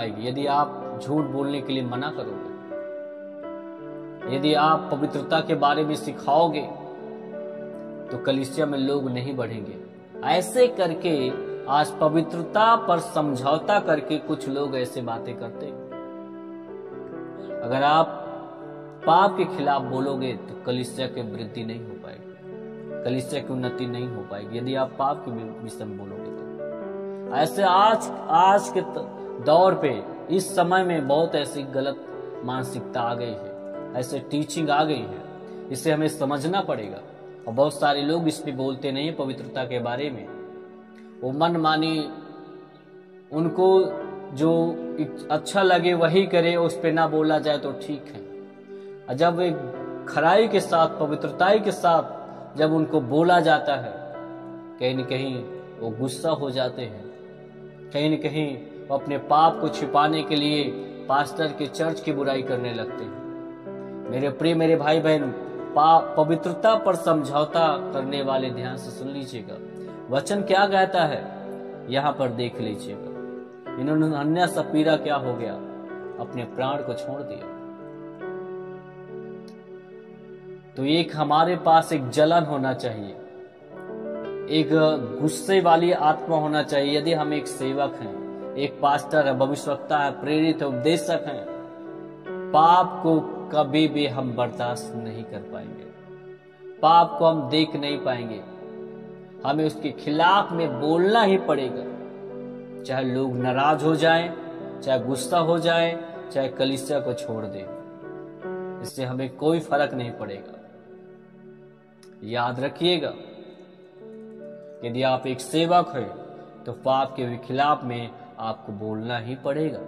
आएगी यदि आप झूठ बोलने के लिए मना करोगे, यदि आप पवित्रता के बारे में सिखाओगे तो कलीसिया में लोग नहीं बढ़ेंगे। ऐसे करके आज पवित्रता पर समझौता करके कुछ लोग ऐसे बातें करते हैं। अगर आप पाप के खिलाफ बोलोगे तो कलीसिया की वृद्धि नहीं हो पाएगी, कलीसिया की उन्नति नहीं हो पाएगी यदि आप पाप के विषय में बोलोगे तो। ऐसे आज के दौर पे इस समय में बहुत ऐसी गलत मानसिकता आ गई है, ऐसे टीचिंग आ गई है, इसे हमें समझना पड़ेगा। और बहुत सारे लोग इस पे बोलते नहीं पवित्रता के बारे में, वो मन मानी उनको जो अच्छा लगे वही करे, उस पे ना बोला जाए तो ठीक है। और जब वे खराई के साथ पवित्रताई के साथ जब उनको बोला जाता है, कहीं न कहीं वो गुस्सा हो जाते हैं, कहीं न कहीं वो अपने पाप को छिपाने के लिए पास्टर के चर्च की बुराई करने लगते हैं। मेरे प्रिय मेरे भाई बहन, पवित्रता पर समझौता करने वाले ध्यान से सुन लीजिएगा, वचन क्या कहता है यहां पर देख लीजिएगा। इन्होंने हन्ना सपीरा क्या हो गया, अपने प्राण को छोड़ दिया। तो एक हमारे पास एक जलन होना चाहिए, एक गुस्से वाली आत्मा होना चाहिए। यदि हम एक सेवक हैं, एक पास्टर है, भविष्यवक्ता है, प्रेरित है, उपदेशक हैं, पाप को कभी भी हम बर्दाश्त नहीं कर पाएंगे, पाप को हम देख नहीं पाएंगे। हमें उसके खिलाफ में बोलना ही पड़ेगा, चाहे लोग नाराज हो जाएं, चाहे गुस्सा हो जाएं, चाहे कलीसिया को छोड़ दें, इससे हमें कोई फर्क नहीं पड़ेगा। याद रखिएगा, यदि आप एक सेवक हैं तो पाप के खिलाफ में आपको बोलना ही पड़ेगा।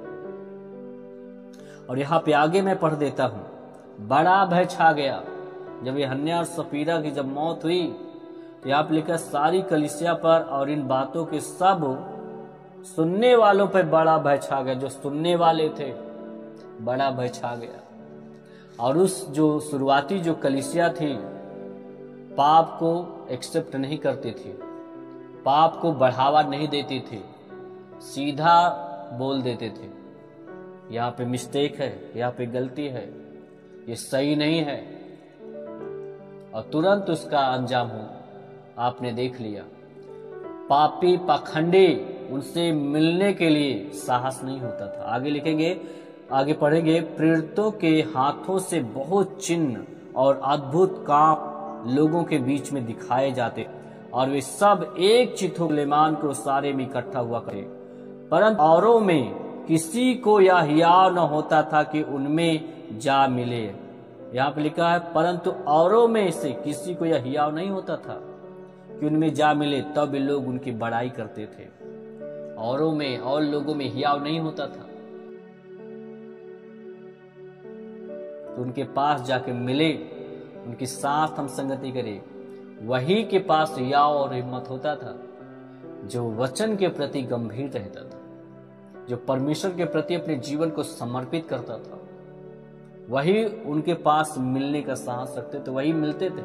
और यहां पे आगे मैं पढ़ देता हूं, बड़ा भय छा गया। जब ये हन्ना और सपीरा की जब मौत हुई तो यहाँ पे लिखा सारी कलीसिया पर और इन बातों के सब सुनने वालों पर बड़ा भय छा गया। जो सुनने वाले थे, बड़ा भय छा गया। और उस जो शुरुआती जो कलीसिया थी, पाप को एक्सेप्ट नहीं करती थी, पाप को बढ़ावा नहीं देती थी, सीधा बोल देते थे यहाँ पे मिस्टेक है, यहाँ पे गलती है, ये सही नहीं है, और तुरंत उसका अंजाम हो आपने देख लिया। पापी पाखंडी उनसे मिलने के लिए साहस नहीं होता था। आगे लिखेंगे, आगे पढ़ेंगे, प्रेरितों के हाथों से बहुत चिन्ह और अद्भुत काम लोगों के बीच में दिखाए जाते और वे सब एक चित्त होकर सुलैमान को सारे में इकट्ठा हुआ करे, परंतु औरों में किसी को यह हियाव न होता था कि उनमें जा मिले। यहाँ पे लिखा है, परंतु औरों में से किसी को यह हियाव नहीं होता था कि उनमें जा मिले, तब लोग उनकी बड़ाई करते थे। औरों में और लोगों में हियाव नहीं होता था, तो उनके पास जाके मिले, उनके साथ हम संगति करें, वही के पास हियाव और हिम्मत होता था जो वचन के प्रति गंभीर रहता था, जो परमेश्वर के प्रति अपने जीवन को समर्पित करता था। वही उनके पास मिलने का साहस रखते थे, वही मिलते थे।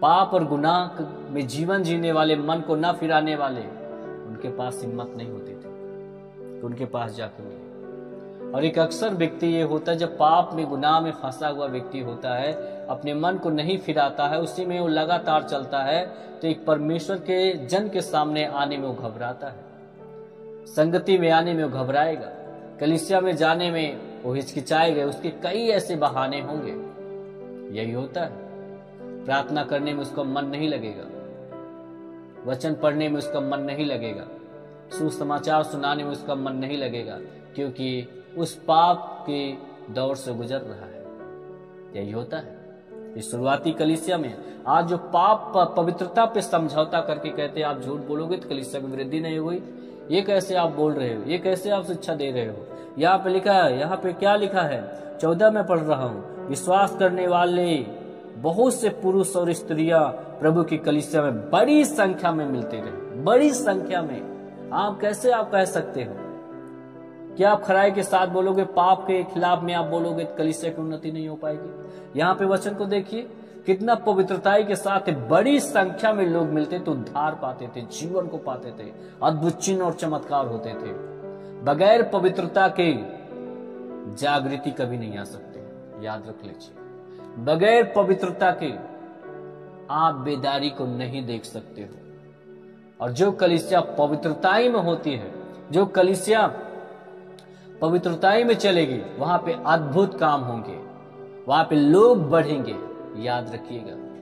पाप और गुनाह में जीवन जीने वाले, मन को न फिराने वाले, उनके पास हिम्मत नहीं होती थी तो उनके पास जाके मिले। और एक अक्सर व्यक्ति ये होता है, जब पाप में गुनाह में फंसा हुआ व्यक्ति होता है, अपने मन को नहीं फिराता है, उसी में वो लगातार चलता है, तो एक परमेश्वर के जन के सामने आने में वो घबराता है, संगति में आने में वो घबराएगा, कलीसिया में जाने में वो हिचकिचाएगा, उसके कई ऐसे बहाने होंगे। यही होता है, प्रार्थना करने में उसका मन नहीं लगेगा, वचन पढ़ने में उसका मन नहीं लगेगा, सुसमाचार सुनाने में उसका मन नहीं लगेगा, क्योंकि उस पाप के दौर से गुजर रहा है। यही होता है इस शुरुआती कलीसिया में। आज जो पाप पवित्रता पे समझौता करके कहते हैं आप झूठ बोलोगे तो कलीसिया की वृद्धि नहीं हुई, ये कैसे आप बोल रहे हो, ये कैसे आप शिक्षा दे रहे हो। यहाँ पे लिखा है, यहाँ पे क्या लिखा है, 14 में पढ़ रहा हूँ, विश्वास करने वाले बहुत से पुरुष और स्त्रियां प्रभु की कलीसिया में बड़ी संख्या में मिलते रहे। बड़ी संख्या में आप कैसे आप कह सकते हो? क्या आप खराई के साथ बोलोगे, पाप के खिलाफ में आप बोलोगे तो कलीसिया की उन्नति नहीं हो पाएगी। यहाँ पे वचन को देखिए, कितना पवित्रताई के साथ बड़ी संख्या में लोग मिलते तो उद्धार पाते थे, जीवन को पाते थे, अद्भुत चिन्ह और चमत्कार होते थे। बगैर पवित्रता के जागृति कभी नहीं आ सकते, याद रख लीजिए। बगैर पवित्रता के आप बेदारी को नहीं देख सकते हो। और जो कलीसिया पवित्रताई में होती है, जो कलीसिया पवित्रताई में चलेगी, वहां पे अद्भुत काम होंगे, वहां पे लोग बढ़ेंगे, याद रखिएगा।